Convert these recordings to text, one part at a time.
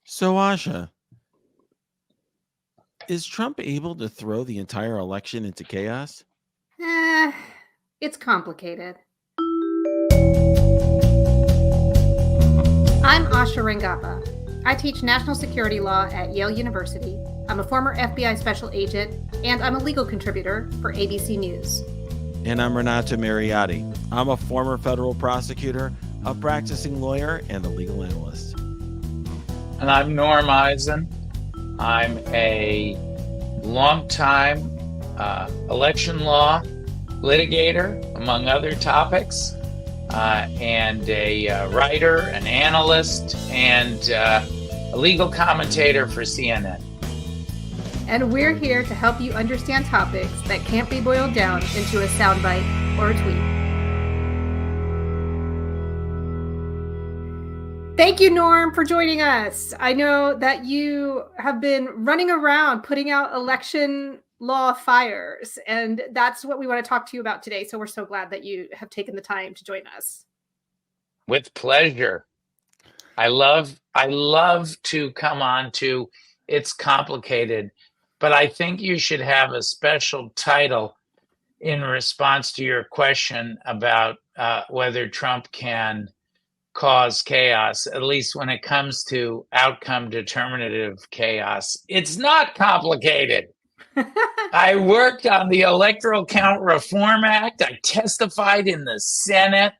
So, Asha, is Trump able to throw the entire election into chaos? Eh, it's complicated. I'm Asha Rangappa. I teach national security law at Yale University. I'm a former FBI special agent, and I'm a legal contributor for ABC News. And I'm Renato Mariotti. I'm a former federal prosecutor, a practicing lawyer, and a legal analyst. And I'm Norm Eisen. I'm a longtime election law litigator, among other topics, and a writer, an analyst, and a legal commentator for CNN. And we're here to help you understand topics that can't be boiled down into a soundbite or a tweet. Thank you, Norm, for joining us. I know that you have been running around putting out election law fires, and that's what we want to talk to you about today. So we're so glad that you have taken the time to join us. With pleasure. I love to come on to It's Complicated, but I think you should have a special title in response to your question about whether Trump can cause chaos, at least when it comes to outcome determinative chaos. It's not complicated. I worked on the Electoral Count Reform Act. I testified in the Senate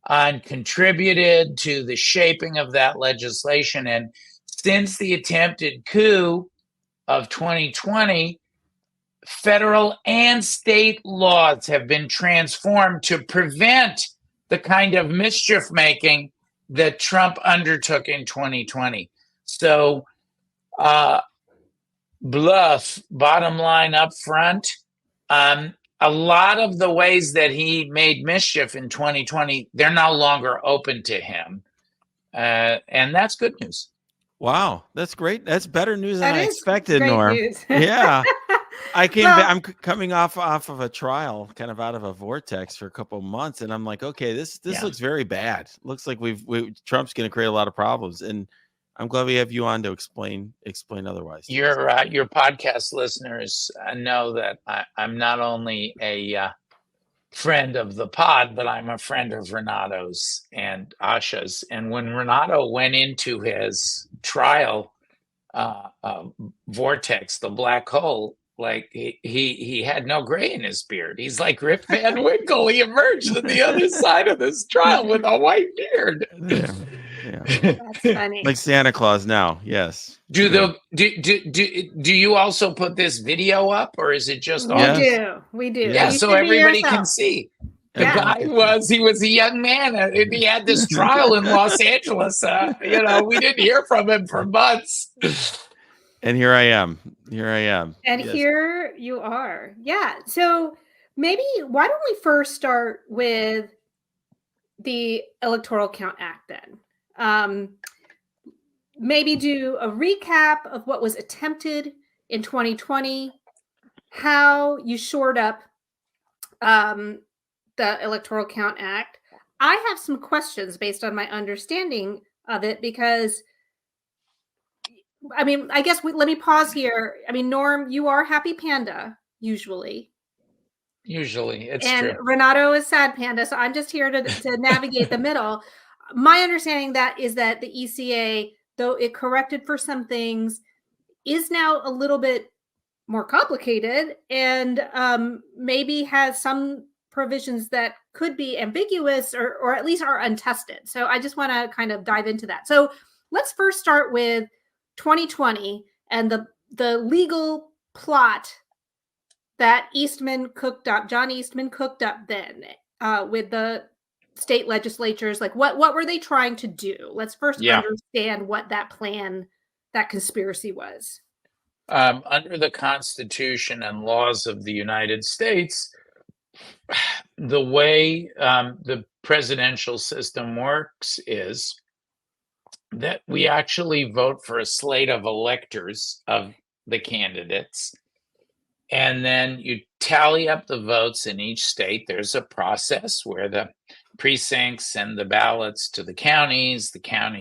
and contributed to the shaping of that legislation. And since the attempted coup of 2020, federal and state laws have been transformed to prevent the kind of mischief making that Trump undertook in 2020. So, bluff, bottom line up front, a lot of the ways that he made mischief in 2020, they're no longer open to him. And that's good news. Wow, that's great. That's better news than I expected, great Norm. News. Yeah. I'm coming off of a trial, kind of out of a vortex for a couple of months, and I'm like, okay, this looks very bad. Looks like Trump's going to create a lot of problems, and I'm glad we have you on to explain otherwise. Your podcast listeners know that I'm not only a friend of the pod, but I'm a friend of Renato's and Asha's. And when Renato went into his trial vortex, the black hole, like he had no gray in his beard. He's like Rip Van Winkle. He emerged on the other side of this trial with a white beard. Yeah. That's funny. Like Santa Claus now. Yes. Do you also put this video up, or is it just we do. Yeah, so everybody can see. The guy he was a young man, and he had this trial in Los Angeles. We didn't hear from him for months. And here I am. And yes. Here you are. Yeah. So maybe why don't we first start with the Electoral Count Act then? Maybe do a recap of what was attempted in 2020, how you shored up the Electoral Count Act. I have some questions based on my understanding of it because, I guess let me pause here. Norm, you are Happy Panda, usually. Usually, it's and true. Renato is Sad Panda, so I'm just here to navigate the middle. My understanding is that the ECA, though it corrected for some things, is now a little bit more complicated and maybe has some provisions that could be ambiguous or at least are untested. So I just want to kind of dive into that. So let's first start with 2020 and the legal plot that John Eastman cooked up then with the state legislatures. Like what were they trying to do? Let's first understand what that plan, that conspiracy was. Under the Constitution and laws of the United States, the way the presidential system works is that we actually vote for a slate of electors of the candidates, and then you tally up the votes in each state. There's a process where the precincts send the ballots to the counties count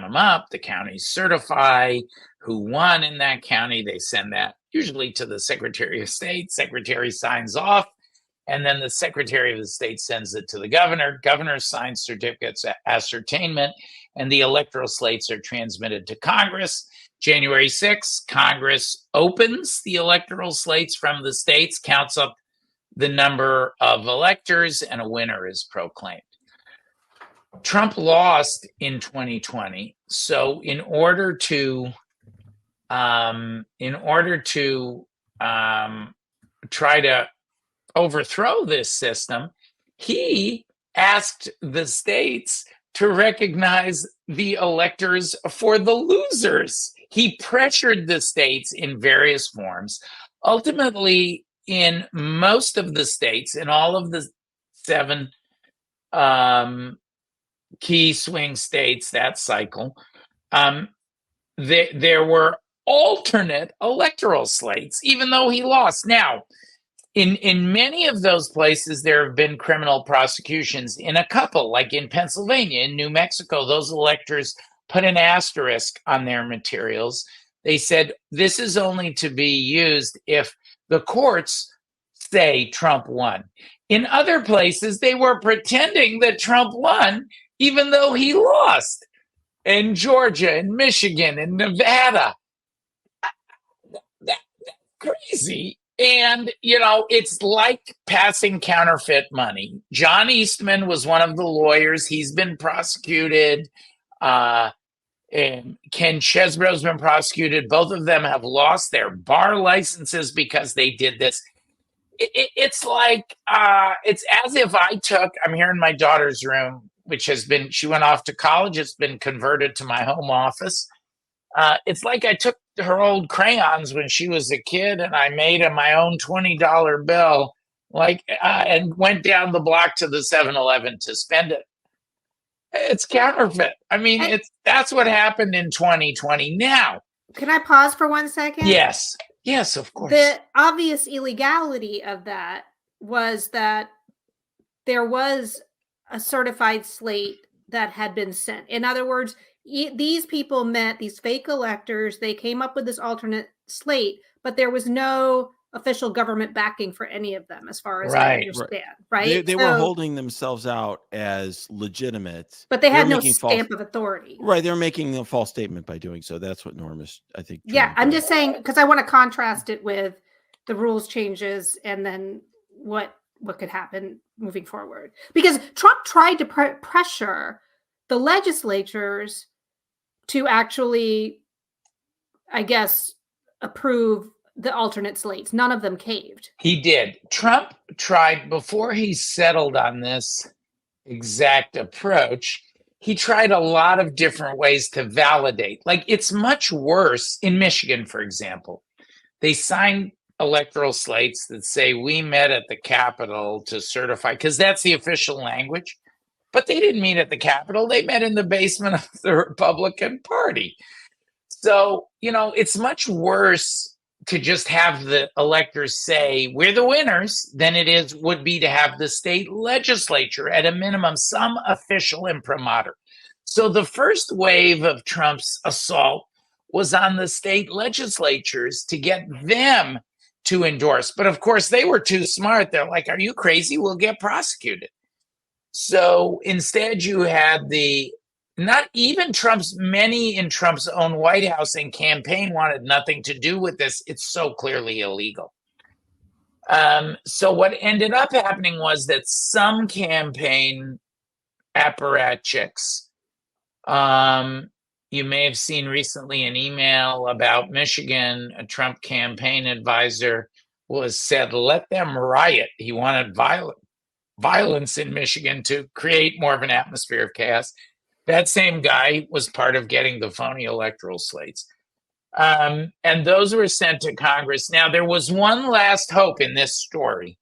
them up, the counties certify who won in that county. They send that usually to the Secretary of State. Secretary signs off, and then the Secretary of the State sends it to the governor. Governor signs certificates of ascertainment, and the electoral slates are transmitted to Congress. January 6th, Congress opens the electoral slates from the states, counts up the number of electors, and a winner is proclaimed. Trump lost in 2020, so in order to try to overthrow this system, he asked the states to recognize the electors for the losers. He pressured the states in various forms. Ultimately, in most of the states, in all of the 7 key swing states that cycle, there were alternate electoral slates, even though he lost. Now, in many of those places, there have been criminal prosecutions. In a couple, like in Pennsylvania, in New Mexico, those electors put an asterisk on their materials. They said, this is only to be used if the courts say Trump won. In other places, they were pretending that Trump won, even though he lost. In Georgia, in Michigan, in Nevada. That's crazy. And, it's like passing counterfeit money. John Eastman was one of the lawyers. He's been prosecuted. And Ken Chesebro's been prosecuted. Both of them have lost their bar licenses because they did this. It's like, it's as if I'm here in my daughter's room, she went off to college. It's been converted to my home office. It's like I took her old crayons when she was a kid and I made my own $20 bill, and went down the block to the 7-Eleven to spend it. It's counterfeit. I mean, that's what happened in 2020. Now, can I pause for 1 second? Yes, of course. The obvious illegality of that was that there was a certified slate that had been sent. In other words, these people met these fake electors. They came up with this alternate slate, but there was no official government backing for any of them, as far as I understand. Right? They were holding themselves out as legitimate, but they had no stamp of authority. Right? They're making a false statement by doing so. That's what Norm is, I think. Yeah, I'm just saying, because I want to contrast it with the rules changes and then what could happen moving forward. Because Trump tried to pressure the legislatures to actually, I guess, approve the alternate slates. None of them caved. He did. Trump tried, before he settled on this exact approach, he tried a lot of different ways to validate. Like, it's much worse in Michigan, for example. They signed electoral slates that say we met at the Capitol to certify, because that's the official language. But they didn't meet at the Capitol. They met in the basement of the Republican Party. So, it's much worse to just have the electors say we're the winners than would be to have the state legislature, at a minimum, some official imprimatur. So the first wave of Trump's assault was on the state legislatures to get them to endorse. But of course, they were too smart. They're like, are you crazy? We'll get prosecuted. So instead, you had not even many in Trump's own White House and campaign wanted nothing to do with this. It's so clearly illegal. So what ended up happening was that some campaign apparatchiks, you may have seen recently an email about Michigan, a Trump campaign advisor said, let them riot. He wanted violence in Michigan to create more of an atmosphere of chaos. That same guy was part of getting the phony electoral slates. And those were sent to Congress. Now, there was one last hope in this story.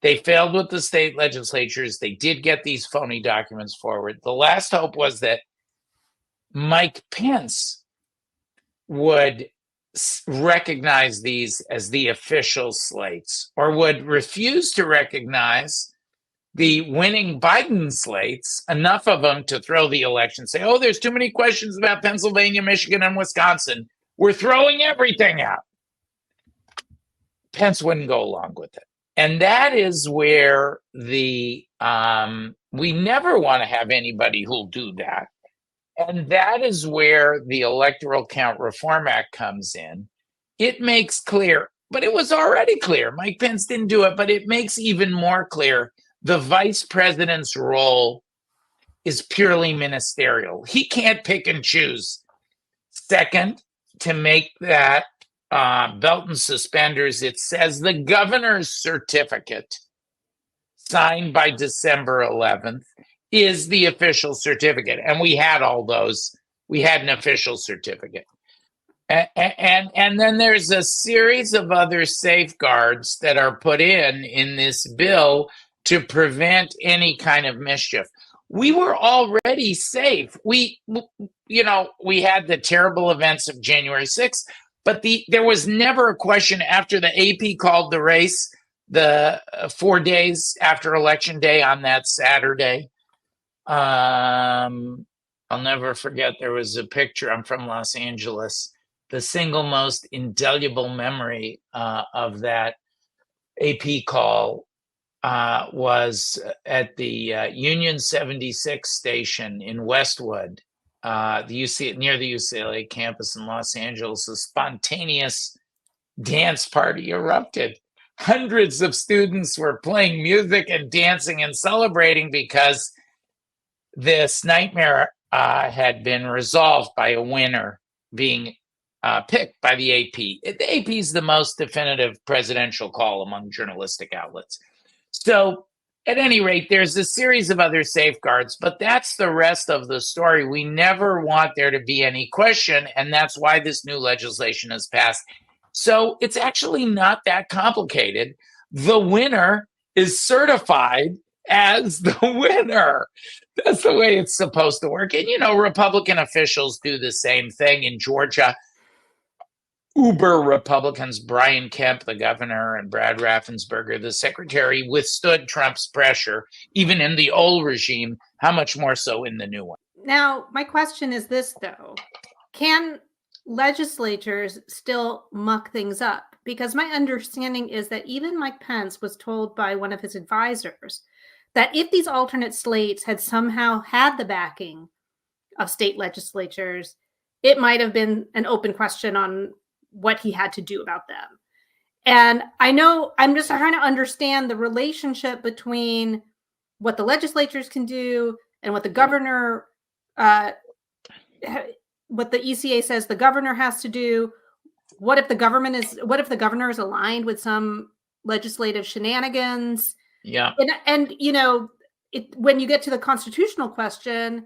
They failed with the state legislatures. They did get these phony documents forward. The last hope was that Mike Pence would recognize these as the official slates, or would refuse to recognize the winning Biden slates, enough of them to throw the election, say, oh, there's too many questions about Pennsylvania, Michigan, and Wisconsin. We're throwing everything out. Pence wouldn't go along with it. And that is where we never want to have anybody who'll do that. And that is where the Electoral Count Reform Act comes in. It makes clear, but it was already clear. Mike Pence didn't do it, but it makes even more clear the vice president's role is purely ministerial. He can't pick and choose. Second, to make that belt and suspenders, it says the governor's certificate signed by December 11th is the official certificate. And we had all those. We had an official certificate. And then there's a series of other safeguards that are put in this bill to prevent any kind of mischief. We were already safe. We had the terrible events of January 6th, but there was never a question after the AP called the race, the 4 days after Election Day on that Saturday. I'll never forget, there was a picture. I'm from Los Angeles. The single most indelible memory of that AP call was at the Union 76 station in Westwood, near the UCLA campus in Los Angeles. A spontaneous dance party erupted. Hundreds of students were playing music and dancing and celebrating because this nightmare had been resolved by a winner being picked by the AP. The AP is the most definitive presidential call among journalistic outlets. So at any rate, there's a series of other safeguards, but that's the rest of the story. We never want there to be any question, and that's why this new legislation has passed. So it's actually not that complicated. The winner is certified as the winner. That's the way it's supposed to work. And, Republican officials do the same thing in Georgia. Uber Republicans, Brian Kemp, the governor, and Brad Raffensperger, the secretary, withstood Trump's pressure, even in the old regime. How much more so in the new one? Now, my question is this, though. Can legislators still muck things up? Because my understanding is that even Mike Pence was told by one of his advisors that if these alternate slates had somehow had the backing of state legislatures, it might have been an open question on what he had to do about them. And I know I'm just trying to understand the relationship between what the legislatures can do and what the governor, what the ECA says the governor has to do. What if the governor is aligned with some legislative shenanigans? Yeah. And when you get to the constitutional question,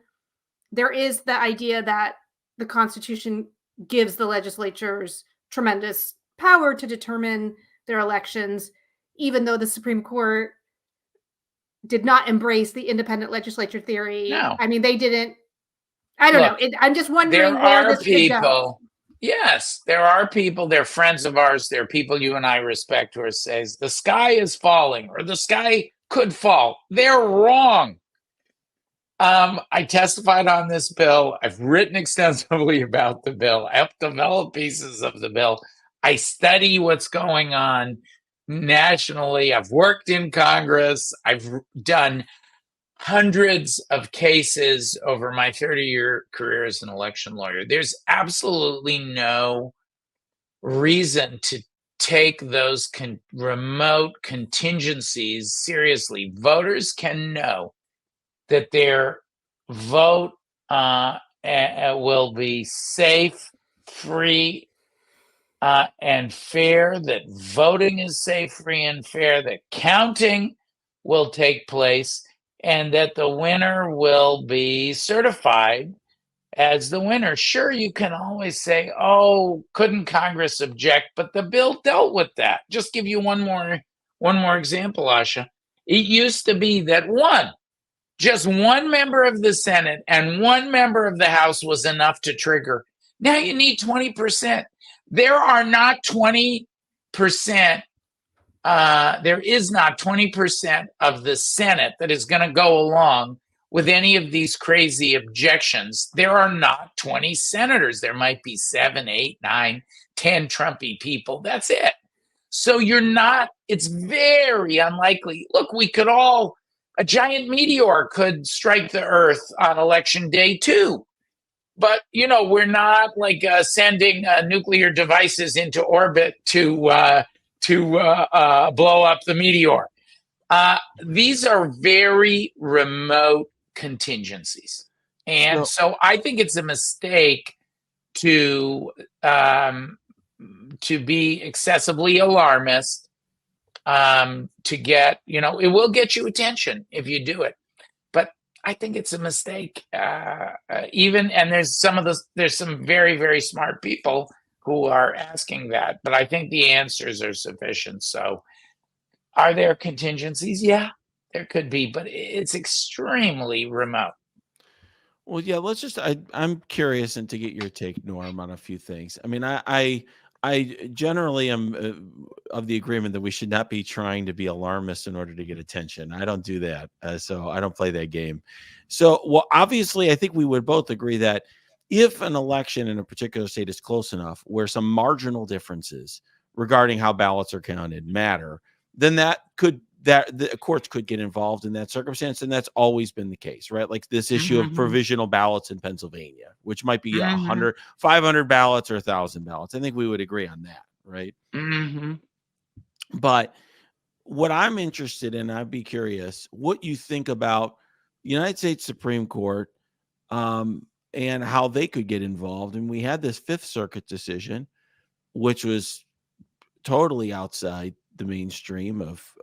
there is the idea that the Constitution gives the legislatures tremendous power to determine their elections, even though the Supreme Court did not embrace the independent legislature theory. No. I mean, they didn't. I don't know. I'm just wondering where this could go. Yes, there are people, they're friends of ours, they're people you and I respect who says the sky is falling or the sky could fall. They're wrong. I testified on this bill. I've written extensively about the bill. I helped develop pieces of the bill. I study what's going on nationally. I've worked in Congress. I've done hundreds of cases over my 30-year career as an election lawyer. There's absolutely no reason to take those remote contingencies seriously. Voters can know that their vote will be safe, free, and fair, that voting is safe, free, and fair, that counting will take place, and that the winner will be certified as the winner. Sure, you can always say, oh, couldn't Congress object? But the bill dealt with that. Just give you one more example, Asha. It used to be that just one member of the Senate and one member of the House was enough to trigger. Now you need 20%. There are not 20% there is not 20% of the Senate that is going to go along with any of these crazy objections. There are not 20 senators. There might be 7, 8, 9, 10 Trumpy people. That's it. So it's very unlikely. Look, a giant meteor could strike the Earth on election day too. But, we're not like sending nuclear devices into orbit to blow up the meteor. These are very remote contingencies. And so I think it's a mistake to be excessively alarmist, to get, it will get you attention if you do it. But I think it's a mistake. And there's some very, very smart people who are asking that, but I think the answers are sufficient. So are there contingencies? Yeah, there could be, but it's extremely remote. Well, yeah, I'm curious and to get your take, Norm, on a few things. I mean, I generally am of the agreement that we should not be trying to be alarmist in order to get attention. I don't do that. So I don't play that game. So, well, obviously, I think we would both agree that if an election in a particular state is close enough where some marginal differences regarding how ballots are counted matter, then the courts could get involved in that circumstance. And that's always been the case, right? Like this issue of provisional ballots in Pennsylvania, which might be 100, 500 ballots or 1,000 ballots. I think we would agree on that, right? But what I'm interested in, I'd be curious what you think about the United States Supreme Court, and how they could get involved. And we had this Fifth Circuit decision, which was totally outside the mainstream of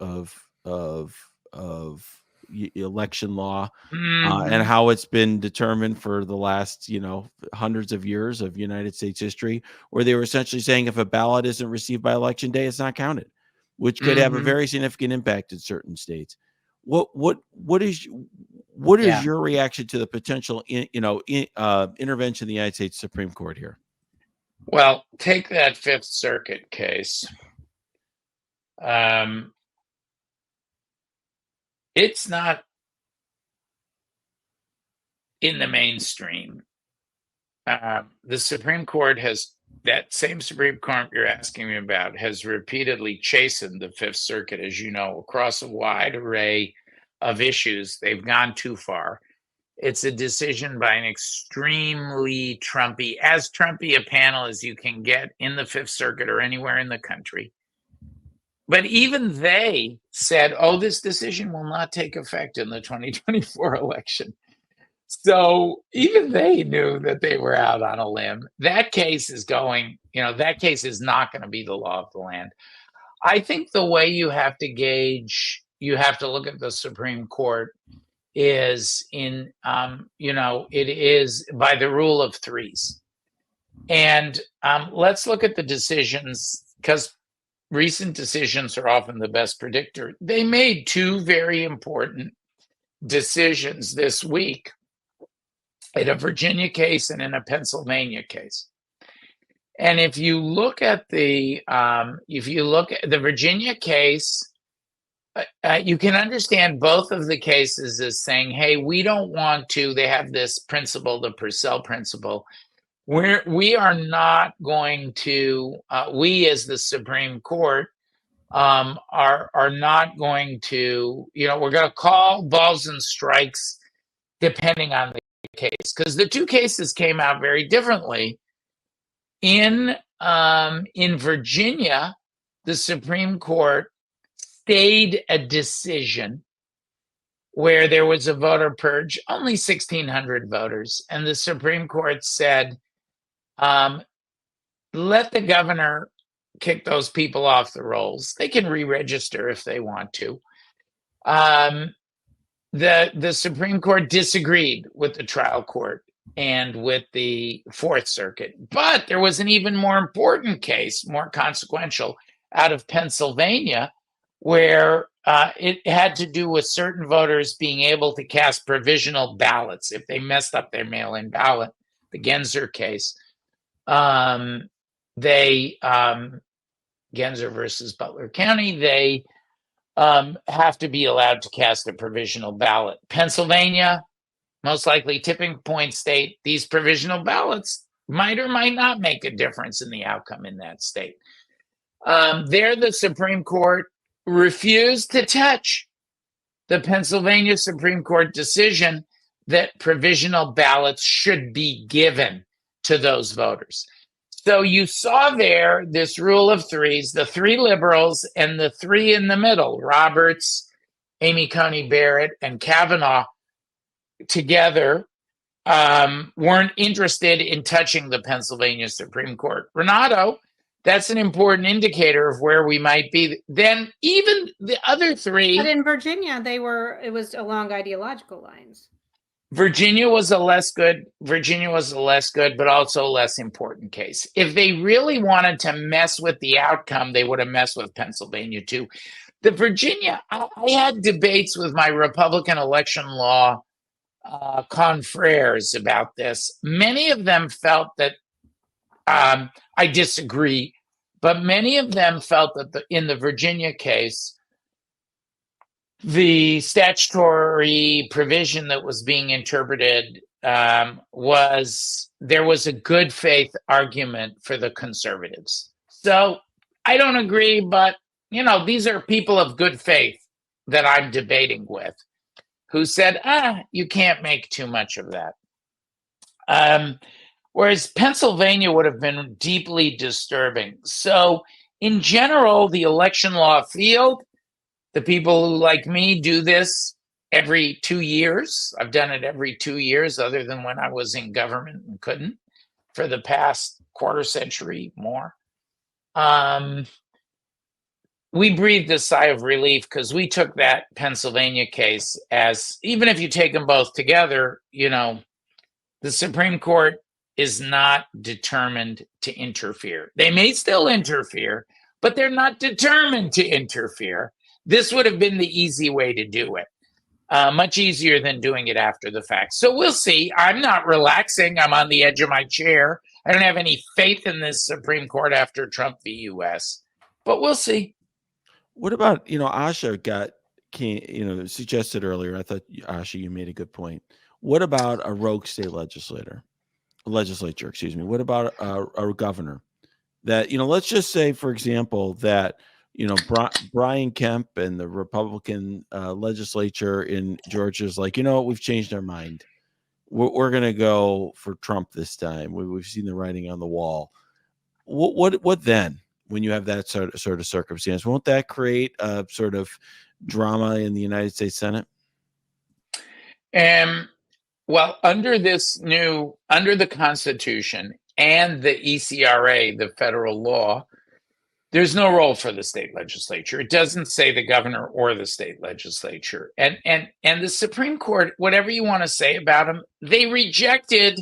election law, and how it's been determined for the last, hundreds of years of United States history, where they were essentially saying if a ballot isn't received by election day, it's not counted, which could have a very significant impact in certain states. What is your reaction to the potential, intervention of the United States Supreme Court here? Well, take that Fifth Circuit case. It's not in the mainstream. The Supreme Court that same Supreme Court you're asking me about has repeatedly chastened the Fifth Circuit, as you know, across a wide array of issues. They've gone too far. It's a decision by an extremely as Trumpy a panel as you can get in the Fifth Circuit or anywhere in the country. But even they said, this decision will not take effect in the 2024 election. So even they knew that they were out on a limb. That case is not going to be the law of the land. I think the way you have to look at the Supreme Court is it is by the rule of threes. And let's look at the decisions, because recent decisions are often the best predictor. They made two very important decisions this week in a Virginia case and in a Pennsylvania case. And if you look at the Virginia case, you can understand both of the cases as saying, hey, we don't want to, they have this principle, the Purcell principle, we are not going to, we as the Supreme Court are not going to, we're going to call balls and strikes depending on the case, because the two cases came out very differently. In Virginia, the Supreme Court stayed a decision where there was a voter purge, only 1,600 voters, and the Supreme Court said, let the governor kick those people off the rolls. They can re-register if they want to. The Supreme Court disagreed with the trial court and with the Fourth Circuit. But there was an even more important case, more consequential, out of Pennsylvania, where it had to do with certain voters being able to cast provisional ballots if they messed up their mail-in ballot, the Genzer case. The Genzer versus Butler County, they have to be allowed to cast a provisional ballot. Pennsylvania, most likely tipping point state, these provisional ballots might or might not make a difference in the outcome in that state. There, the Supreme Court refused to touch the Pennsylvania Supreme Court decision that provisional ballots should be given to those voters. So you saw there this rule of threes, the three liberals and the three in the middle, Roberts, Amy Coney Barrett, and Kavanaugh, together weren't interested in touching the Pennsylvania Supreme Court. Renato, that's an important indicator of where we might be. Then even the other three. But in Virginia, it was along ideological lines. Virginia was a less good, but also a less important case. If they really wanted to mess with the outcome, they would have messed with Pennsylvania too. The Virginia, I had debates with my Republican election law confreres about this. Many of them felt that, I disagree, but many of them felt that in the Virginia case, the statutory provision that was being interpreted there was a good faith argument for the conservatives. So I don't agree, but these are people of good faith that I'm debating with, who said, you can't make too much of that. Whereas Pennsylvania would have been deeply disturbing. So in general, the election law field, the people who, like me, do this every 2 years. I've done it every 2 years, other than when I was in government and couldn't, for the past quarter century more. We breathed a sigh of relief because we took that Pennsylvania case as, even if you take them both together, the Supreme Court is not determined to interfere. They may still interfere, but they're not determined to interfere. This would have been the easy way to do it, much easier than doing it after the fact. So we'll see. I'm not relaxing. I'm on the edge of my chair. I don't have any faith in this Supreme Court after Trump v. U.S., but we'll see. What about, Asha suggested earlier, I thought, Asha, you made a good point. What about a rogue state legislature? What about a governor that, let's just say, for example, that, Brian Kemp and the Republican legislature in Georgia is like, we've changed our mind. We're going to go for Trump this time. We've seen the writing on the wall. What then? When you have that sort of circumstance, won't that create a sort of drama in the United States Senate? Well, under the Constitution and the ECRA, the federal law, there's no role for the state legislature. It doesn't say the governor or the state legislature. And the Supreme Court, whatever you want to say about them, they rejected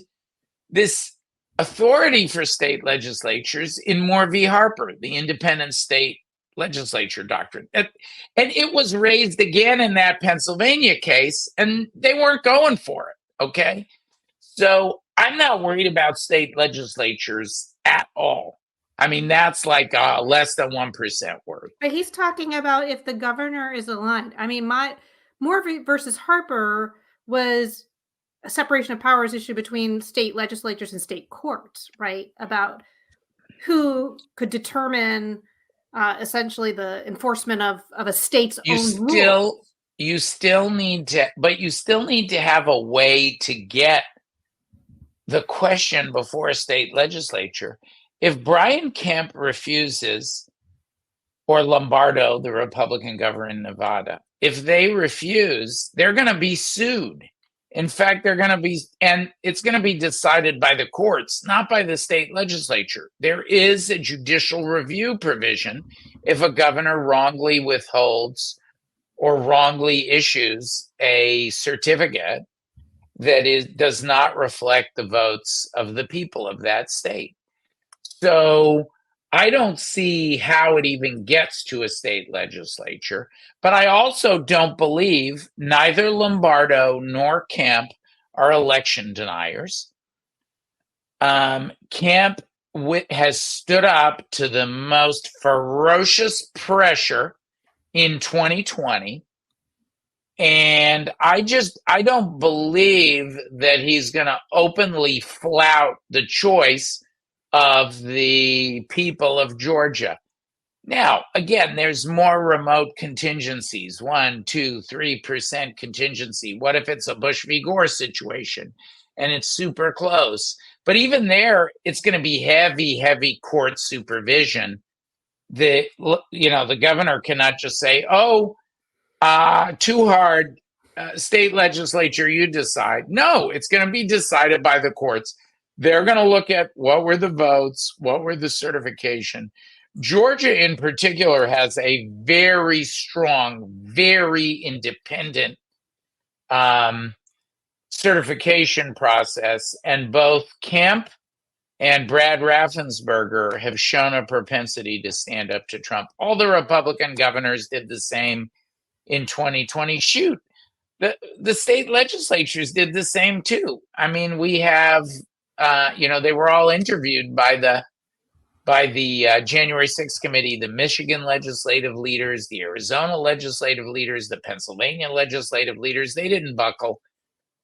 this authority for state legislatures in Moore v. Harper, the independent state legislature doctrine. And it was raised again in that Pennsylvania case, and they weren't going for it, okay? So I'm not worried about state legislatures at all. I mean, that's like less than 1% worth. But he's talking about if the governor is aligned. I mean, Moore versus Harper was a separation of powers issue between state legislatures and state courts, right? About who could determine essentially the enforcement of a state's own rule. You still need to have a way to get the question before a state legislature. If Brian Kemp refuses, or Lombardo, the Republican governor in Nevada, if they refuse, they're going to be sued. In fact, it's going to be decided by the courts, not by the state legislature. There is a judicial review provision if a governor wrongly withholds or wrongly issues a certificate that does not reflect the votes of the people of that state. So I don't see how it even gets to a state legislature, but I also don't believe neither Lombardo nor Kemp are election deniers. Kemp has stood up to the most ferocious pressure in 2020. And I don't believe that he's going to openly flout the choice of the people of Georgia. Now, again, there's more remote contingencies, 1%, 2%, 3% contingency. What if it's a Bush v. Gore situation and it's super close? But even there, it's going to be heavy court supervision. The governor cannot just say, "Oh, too hard, state legislature, you decide." No, it's going to be decided by the courts. They're going to look at what were the votes, what were the certification. Georgia in particular has a very strong, very independent certification process, and both Kemp and Brad Raffensperger have shown a propensity to stand up to Trump. All the Republican governors did the same in 2020. Shoot, the state legislatures did the same too. I mean, we have, they were all interviewed by the January 6th committee, the Michigan legislative leaders, the Arizona legislative leaders, the Pennsylvania legislative leaders. They didn't buckle.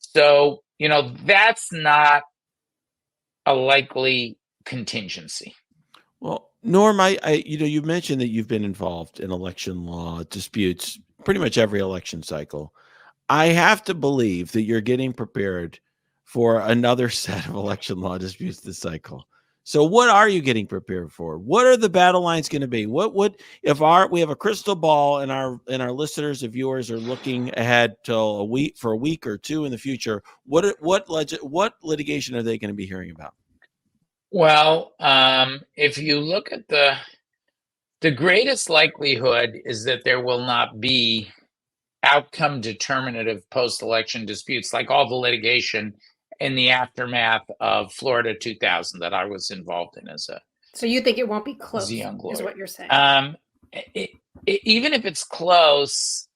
So, that's not a likely contingency. Well, Norm, you mentioned that you've been involved in election law disputes pretty much every election cycle. I have to believe that you're getting prepared for another set of election law disputes this cycle. So what are you getting prepared for? What are the battle lines going to be? What if we have a crystal ball and our listeners and viewers are looking ahead till a week or two in the future? What litigation are they going to be hearing about? Well, if you look at the greatest likelihood is that there will not be outcome determinative post-election disputes like all the litigation in the aftermath of Florida 2000 that I was involved in So you think it won't be close, as a young lawyer. Is what you're saying? Even if it's close,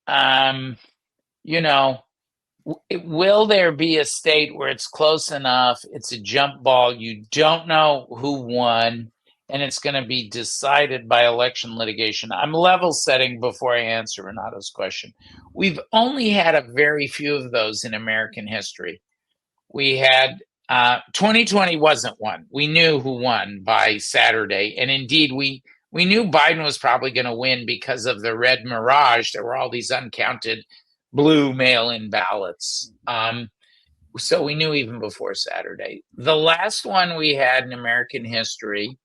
will there be a state where it's close enough, it's a jump ball, you don't know who won, and it's going to be decided by election litigation? I'm level setting before I answer Renato's question. We've only had a very few of those in American history. We had 2020 wasn't one. We knew who won by Saturday. And indeed, we knew Biden was probably going to win because of the red mirage. There were all these uncounted blue mail-in ballots. So we knew even before Saturday. The last one we had in American history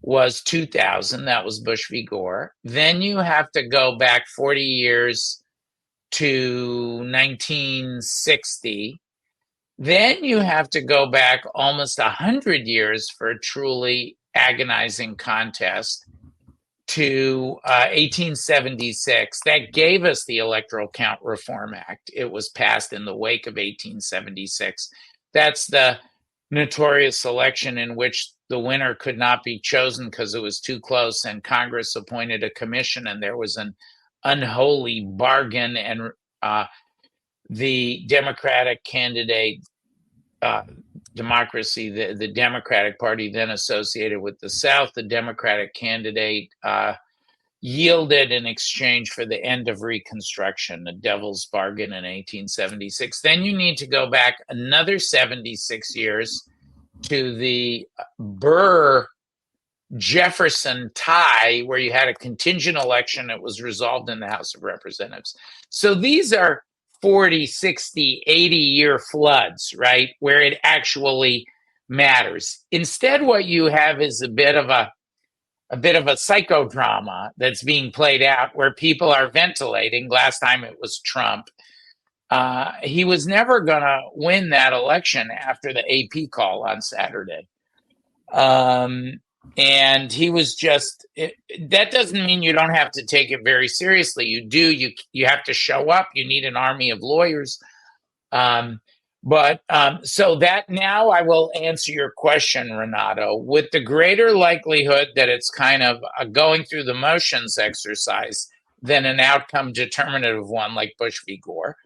was 2000. That was Bush v. Gore. Then you have to go back 40 years to 1960. Then you have to go back almost 100 years for a truly agonizing contest to 1876. That gave us the Electoral Count Reform Act. It was passed in the wake of 1876. That's the notorious election in which the winner could not be chosen because it was too close, and Congress appointed a commission, and there was an unholy bargain, and the Democratic candidate, the Democratic Party then associated with the South, the Democratic candidate yielded in exchange for the end of Reconstruction, a devil's bargain in 1876. Then you need to go back another 76 years to the Burr-Jefferson tie, where you had a contingent election that was resolved in the House of Representatives. So these are 40, 60, 80-year floods, right, where it actually matters. Instead, what you have is a bit of a psychodrama that's being played out where people are ventilating. Last time it was Trump. He was never going to win that election after the AP call on Saturday. And he was just, that doesn't mean you don't have to take it very seriously. You do, you have to show up. You need an army of lawyers. So that now I will answer your question, Renato, with the greater likelihood that it's kind of a going through the motions exercise than an outcome determinative one like Bush v. Gore.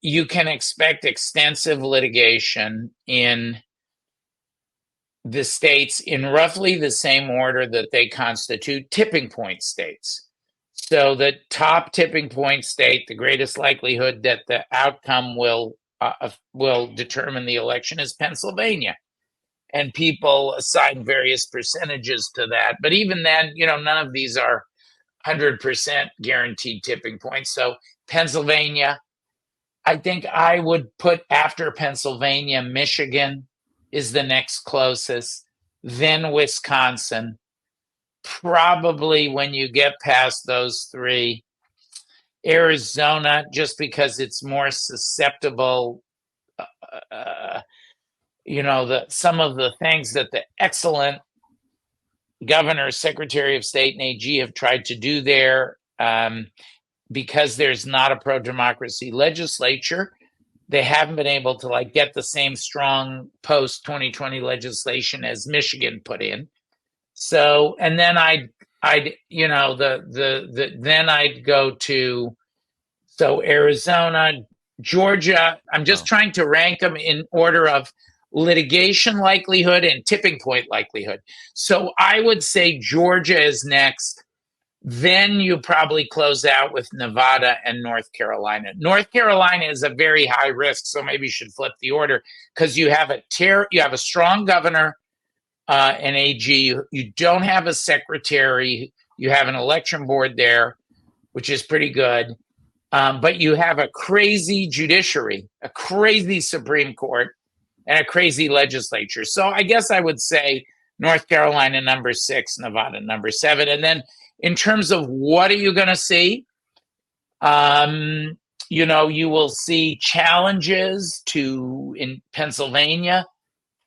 You can expect extensive litigation in the states in roughly the same order that they constitute tipping point states. So the top tipping point state, the greatest likelihood that the outcome will determine the election, is Pennsylvania. And people assign various percentages to that. But even then, none of these are 100% guaranteed tipping points. So Pennsylvania, I think I would put after Pennsylvania, Michigan is the next closest, then Wisconsin. Probably when you get past those three, Arizona, just because it's more susceptible, some of the things that the excellent governor, secretary of state, and AG have tried to do there, because there's not a pro-democracy legislature, they haven't been able to get the same strong post-2020 legislation as Michigan put in. So, and then I'd go to, Arizona, Georgia. I'm just trying to rank them in order of litigation likelihood and tipping point likelihood. So I would say Georgia is next. Then you probably close out with Nevada and North Carolina. North Carolina is a very high risk, so maybe you should flip the order, because you have a strong governor, an AG. You don't have a secretary. You have an election board there, which is pretty good. But you have a crazy judiciary, a crazy Supreme Court, and a crazy legislature. So I guess I would say North Carolina number 6, Nevada number 7. And then in terms of what are you going to see? You will see challenges in Pennsylvania,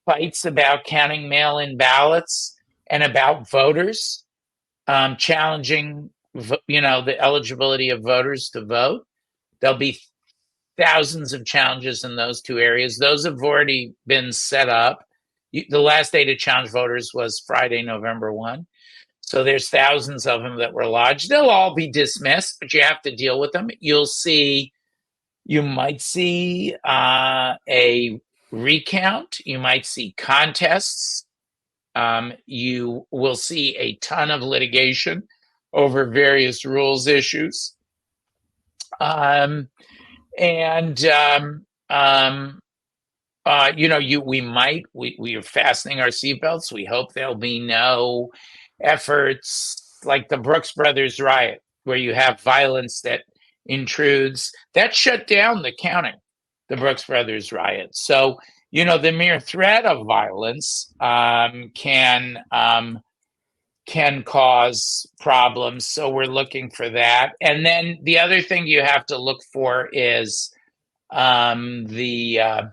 fights about counting mail-in ballots and about voters, challenging, the eligibility of voters to vote. There'll be thousands of challenges in those two areas. Those have already been set up. The last day to challenge voters was Friday, November 1. So there's thousands of them that were lodged. They'll all be dismissed, but you have to deal with them. You might see a recount. You might see contests. You will see a ton of litigation over various rules issues. We are fastening our seatbelts. We hope there'll be no efforts like the Brooks Brothers riot, where you have violence that intrudes. That shut down the counting, the Brooks Brothers riot. So, the mere threat of violence can cause problems. So we're looking for that. And then the other thing you have to look for is the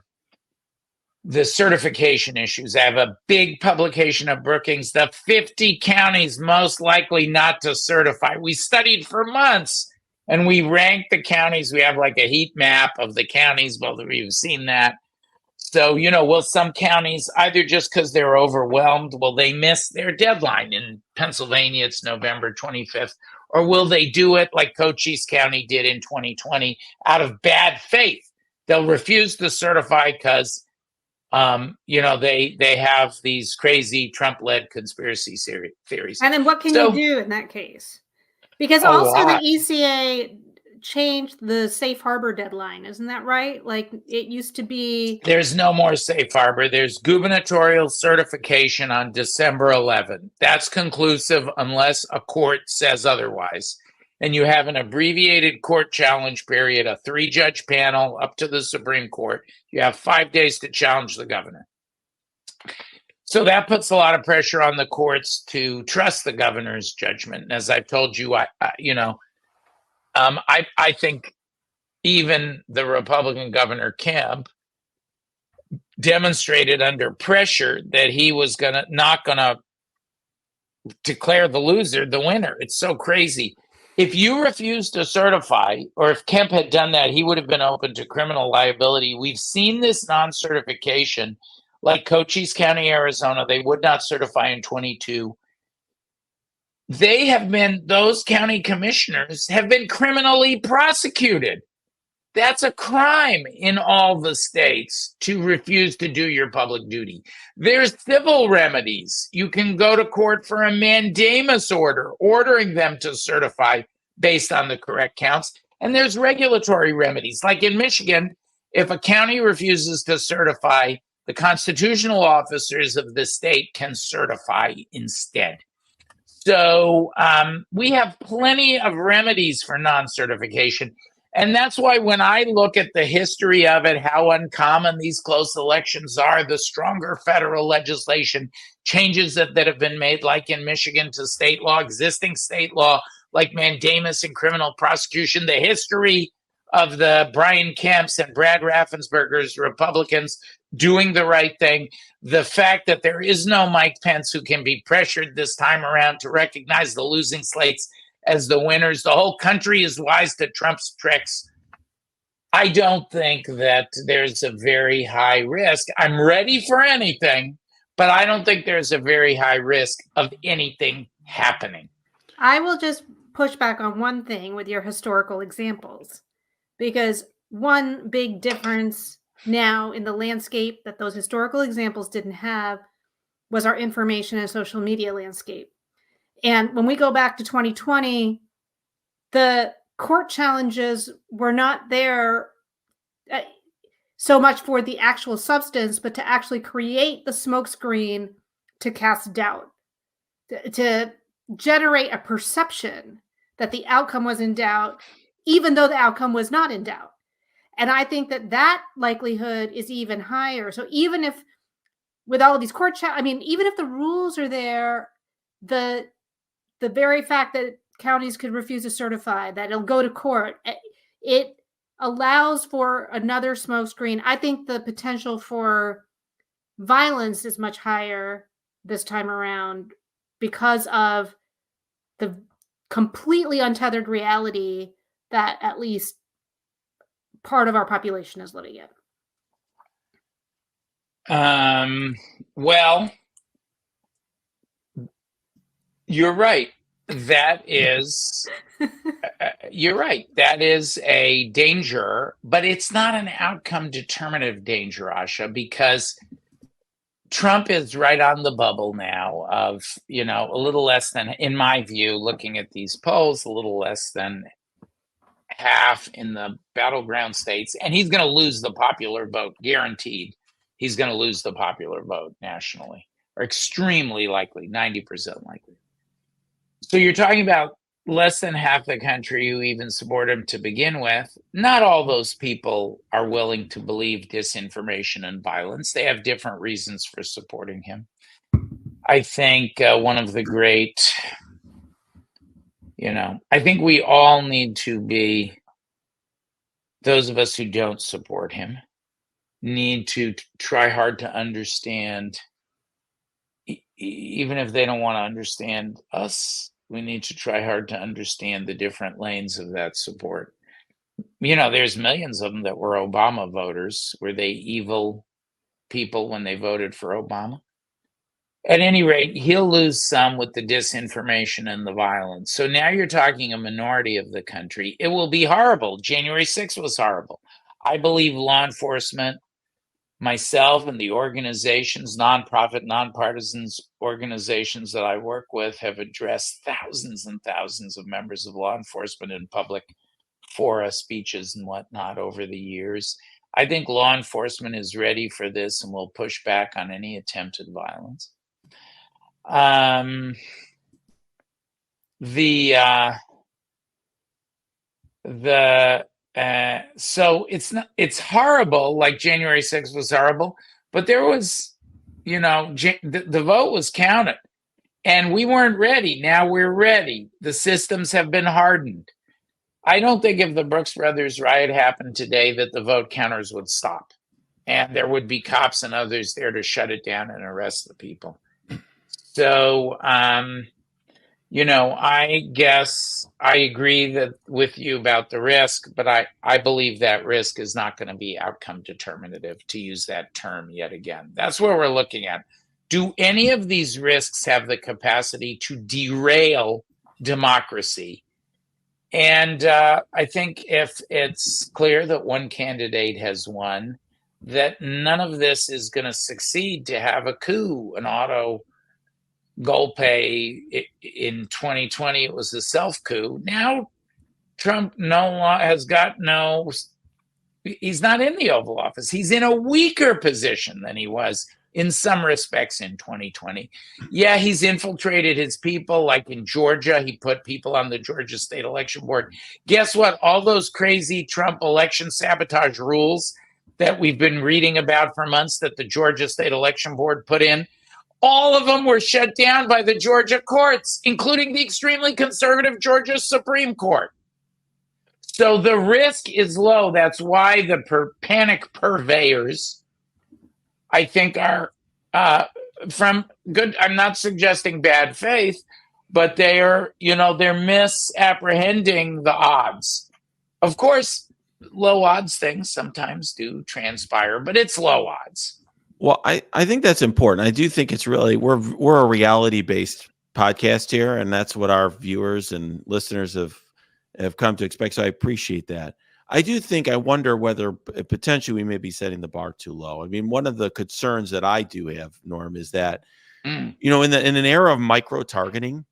certification issues. I have a big publication of Brookings, the 50 counties most likely not to certify. We studied for months and we ranked the counties. We have like a heat map of the counties. Both of you have seen that. So, will some counties, either just because they're overwhelmed, will they miss their deadline? In Pennsylvania, it's November 25th. Or will they do it like Cochise County did in 2020 out of bad faith? They'll refuse to certify because, they have these crazy Trump-led conspiracy theories. And then what can you do in that case? Because also the ECA changed the safe harbor deadline. Isn't that right? Like it used to be. There's no more safe harbor. There's gubernatorial certification on December 11th. That's conclusive unless a court says otherwise. And you have an abbreviated court challenge period, a 3-judge panel up to the Supreme Court. You have 5 days to challenge the governor. So that puts a lot of pressure on the courts to trust the governor's judgment. And as I've told you, I think even the Republican Governor Kemp demonstrated under pressure that he was not gonna declare the loser the winner. It's so crazy. If you refuse to certify, or if Kemp had done that, he would have been open to criminal liability. We've seen this non-certification, like Cochise County, Arizona. They would not certify in 22. Those county commissioners have been criminally prosecuted. That's a crime in all the states to refuse to do your public duty. There's civil remedies. You can go to court for a mandamus order, ordering them to certify based on the correct counts. And there's regulatory remedies. Like in Michigan, if a county refuses to certify, the constitutional officers of the state can certify instead. So we have plenty of remedies for non-certification. And that's why when I look at the history of it, how uncommon these close elections are, the stronger federal legislation, changes that have been made, like in Michigan to state law, existing state law, like mandamus and criminal prosecution, the history of the Brian Kemps and Brad Raffensperger's Republicans doing the right thing, the fact that there is no Mike Pence who can be pressured this time around to recognize the losing slates as the winners. The whole country is wise to Trump's tricks. I don't think that there's a very high risk. I'm ready for anything, but I don't think there's a very high risk of anything happening. I will just push back on one thing with your historical examples, because one big difference now in the landscape that those historical examples didn't have was our information and social media landscape. And when we go back to 2020, the court challenges were not there so much for the actual substance, but to actually create the smokescreen to cast doubt, to generate a perception that the outcome was in doubt, even though the outcome was not in doubt. And I think that likelihood is even higher. So even if with all of these court even if the rules are there, the very fact that counties could refuse to certify, that it'll go to court, it allows for another smokescreen. I think the potential for violence is much higher this time around because of the completely untethered reality that at least part of our population is living in. Well, you're right. That is, you're right. That is a danger, but it's not an outcome determinative danger, Asha, because Trump is right on the bubble now of, a little less than, in my view, looking at these polls, a little less than half in the battleground states, and he's going to lose the popular vote, guaranteed. He's going to lose the popular vote nationally, or extremely likely, 90% likely. So you're talking about less than half the country who even support him to begin with. Not all those people are willing to believe disinformation and violence. They have different reasons for supporting him. I think one of the great, I think we all need to be, those of us who don't support him, need to try hard to understand, even if they don't want to understand us, we need to try hard to understand the different lanes of that support. There's millions of them that were Obama voters. Were they evil people when they voted for Obama? At any rate, he'll lose some with the disinformation and the violence. So now you're talking a minority of the country. It will be horrible. January 6th was horrible. I believe law enforcement, myself and the organizations, nonprofit, nonpartisan organizations that I work with have addressed thousands and thousands of members of law enforcement in public fora, speeches and whatnot over the years. I think law enforcement is ready for this and will push back on any attempted violence. So it's horrible, like January 6th was horrible, but there was, the vote was counted and we weren't ready. Now we're ready. The systems have been hardened. I don't think if the Brooks Brothers riot happened today that the vote counters would stop and there would be cops and others there to shut it down and arrest the people. So, I guess I agree with you about the risk, but I believe that risk is not going to be outcome determinative, to use that term yet again. That's what we're looking at. Do any of these risks have the capacity to derail democracy? And I think if it's clear that one candidate has won, that none of this is going to succeed to have a coup, an auto golpe. In 2020, it was a self coup. Now Trump he's not in the Oval Office. He's in a weaker position than he was in some respects in 2020. Yeah, he's infiltrated his people, like in Georgia. He put people on the Georgia State Election Board. Guess what? All those crazy Trump election sabotage rules that we've been reading about for months that the Georgia State Election Board put in, all of them were shut down by the Georgia courts, including the extremely conservative Georgia Supreme Court. So the risk is low. That's why the panic purveyors, I think, are from good. I'm not suggesting bad faith, but they're misapprehending the odds. Of course, low odds things sometimes do transpire, but it's low odds. Well, I think that's important. I do think it's really, we're a reality-based podcast here, and that's what our viewers and listeners have come to expect. So I appreciate that. I do think, I wonder whether potentially we may be setting the bar too low. I mean, one of the concerns that I do have, Norm, is that, in an era of micro-targeting,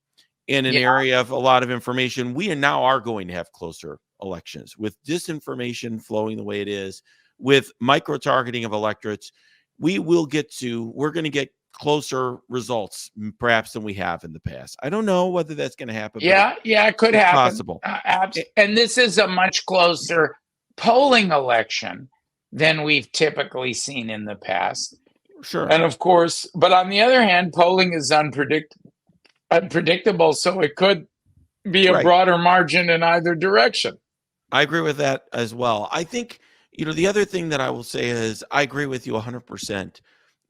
in an area of a lot of information, we now are going to have closer elections. With disinformation flowing the way it is, with micro-targeting of electorates, we're going to get closer results perhaps than we have in the past. I don't know whether that's going to happen. It could happen. Possible. And this is a much closer polling election than we've typically seen in the past. Sure. And of course, but on the other hand, polling is unpredictable, so it could be a broader margin in either direction. I agree with that as well. I think, the other thing that I will say is I agree with you 100%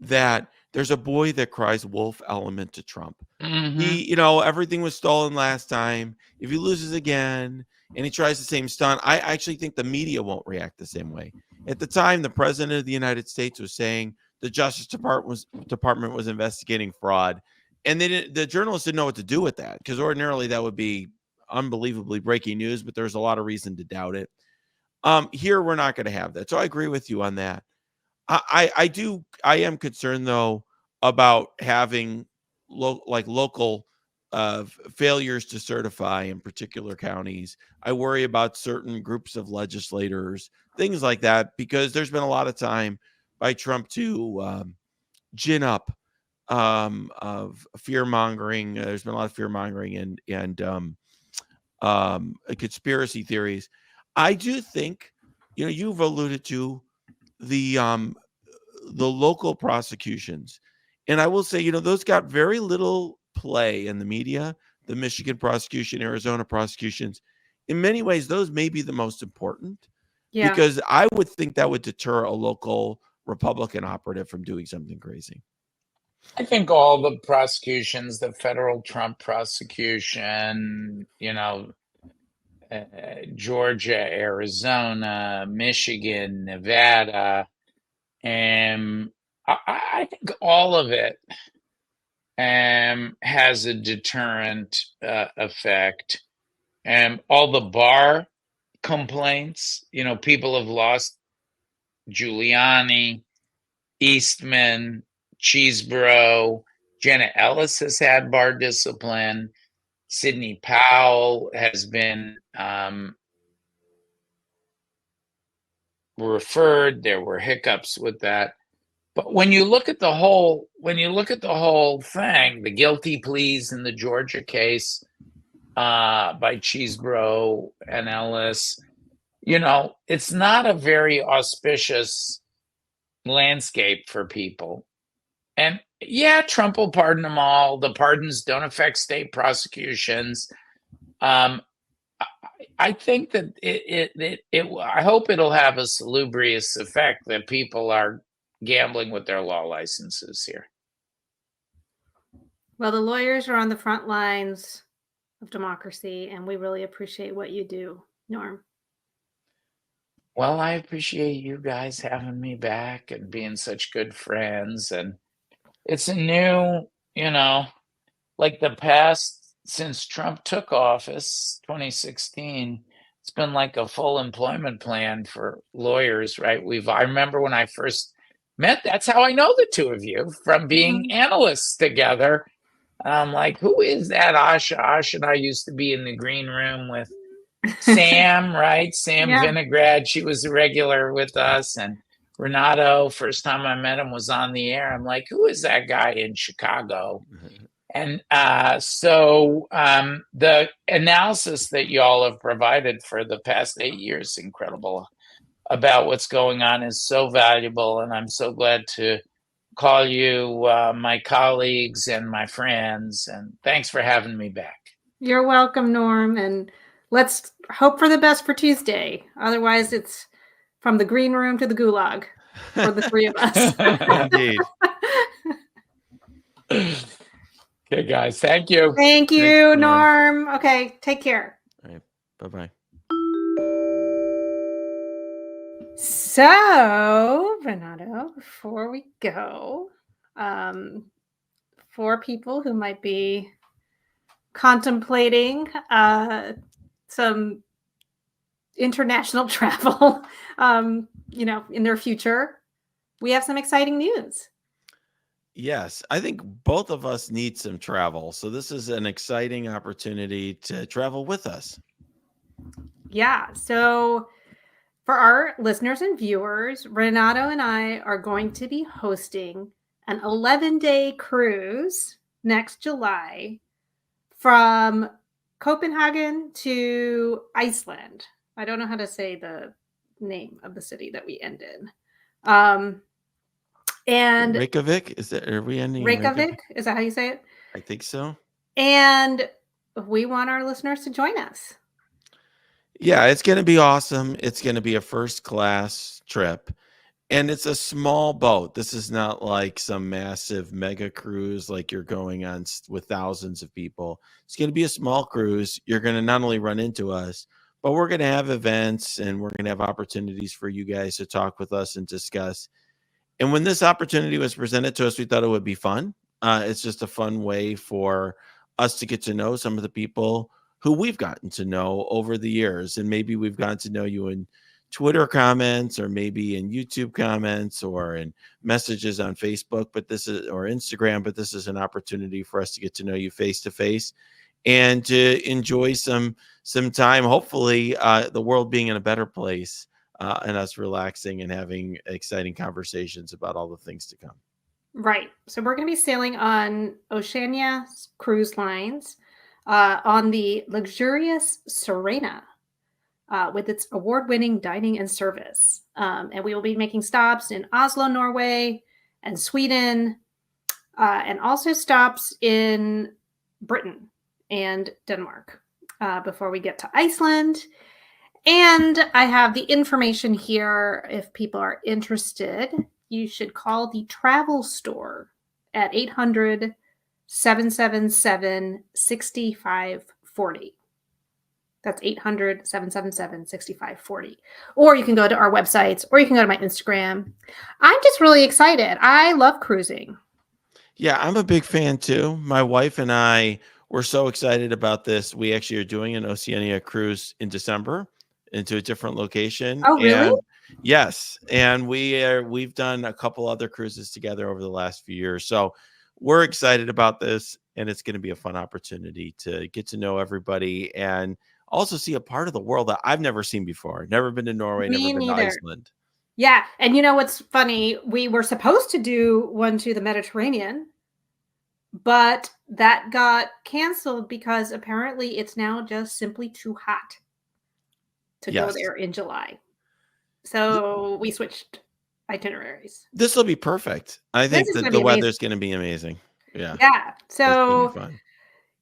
that there's a boy that cries wolf element to Trump. Mm-hmm. He, everything was stolen last time. If he loses again and he tries the same stunt, I actually think the media won't react the same way. At the time, the president of the United States was saying the Justice Department was investigating fraud, and the journalists didn't know what to do with that, because ordinarily that would be unbelievably breaking news, but there's a lot of reason to doubt it. Here, we're not going to have that. So I agree with you on that. I am concerned, though, about having local failures to certify in particular counties. I worry about certain groups of legislators, things like that, because there's been a lot of time by Trump to gin up of fear mongering. There's been a lot of fear mongering and conspiracy theories. I do think, you've alluded to the local prosecutions, and I will say, those got very little play in the media. The Michigan prosecution, Arizona prosecutions, in many ways, those may be the most important, because I would think that would deter a local Republican operative from doing something crazy. I think all the prosecutions, the federal Trump prosecution, Georgia, Arizona, Michigan, Nevada, and I think all of it has a deterrent effect. And all the bar complaints, people have lost Giuliani, Eastman, Cheeseborough. Janet Ellis has had bar discipline. Sidney Powell has been referred. There were hiccups with that. But when you look at the whole thing, the guilty pleas in the Georgia case by Cheeseborough and Ellis, it's not a very auspicious landscape for people. And Trump will pardon them all. The pardons don't affect state prosecutions. I think that I hope it'll have a salubrious effect that people are gambling with their law licenses here. Well, the lawyers are on the front lines of democracy, and we really appreciate what you do, Norm. Well, I appreciate you guys having me back and being such good friends. And it's a new, like the past since Trump took office, 2016, it's been like a full employment plan for lawyers, right? I remember when I first met, that's how I know the two of you, from being analysts together. I'm like, who is that Asha? Asha and I used to be in the green room with Sam, right? Sam Vinograd. She was a regular with us. And Renato, first time I met him, was on the air. I'm like, who is that guy in Chicago? And so the analysis that y'all have provided for the past 8 years, incredible, about what's going on is so valuable. And I'm so glad to call you my colleagues and my friends. And thanks for having me back. You're welcome, Norm. And let's hope for the best for Tuesday. Otherwise, it's from the green room to the gulag for the three of us. Indeed. Okay, guys. Thank you. Thank you, Thanks, Norm. Okay, take care. All right. Bye-bye. So, Renato, before we go, for people who might be contemplating some international travel, in their future, we have some exciting news. Yes, I think both of us need some travel. So this is an exciting opportunity to travel with us. Yeah. So for our listeners and viewers, Renato and I are going to be hosting an 11-day cruise next July from Copenhagen to Iceland. I don't know how to say the name of the city that we end in. And Reykjavik, are we ending Reykjavik? Is that how you say it? I think so. And we want our listeners to join us. Yeah, it's going to be awesome. It's going to be a first class trip. And it's a small boat. This is not like some massive mega cruise like you're going on with thousands of people. It's going to be a small cruise. You're going to not only run into us, but we're going to have events and we're going to have opportunities for you guys to talk with us and discuss. And when this opportunity was presented to us, we thought it would be fun. It's just a fun way for us to get to know some of the people who we've gotten to know over the years. And maybe we've gotten to know you in Twitter comments or maybe in YouTube comments or in messages on Facebook, or Instagram, but this is an opportunity for us to get to know you face to face and to enjoy some time, hopefully the world being in a better place. And us relaxing and having exciting conversations about all the things to come. Right. So we're going to be sailing on Oceania Cruise Lines on the luxurious Serena with its award-winning dining and service. And we will be making stops in Oslo, Norway, and Sweden, and also stops in Britain and Denmark before we get to Iceland. And I have the information here. If people are interested, you should call the travel store at 800-777-6540. That's 800-777-6540. Or you can go to our websites, or you can go to my Instagram. I'm just really excited. I love cruising. Yeah, I'm a big fan too. My wife and I were so excited about this. We actually are doing an Oceania cruise in December into a different location. Oh, really? And yes. And we've done a couple other cruises together over the last few years. So we're excited about this, and it's going to be a fun opportunity to get to know everybody and also see a part of the world that I've never seen before. Never been to Norway, never been to Iceland. Yeah. And you know what's funny? We were supposed to do one to the Mediterranean, but that got canceled because apparently it's now just simply too hot to go there in July. So we switched itineraries. This will be perfect. I think that the weather's going to be amazing. Yeah. Yeah. So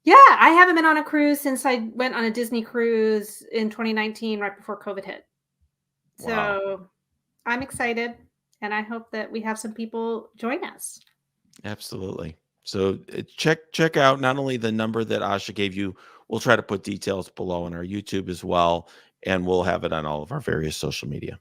yeah, I haven't been on a cruise since I went on a Disney cruise in 2019, right before COVID hit. Wow. So I'm excited, and I hope that we have some people join us. Absolutely. So check out not only the number that Asha gave you. We'll try to put details below on our YouTube as well, and we'll have it on all of our various social media.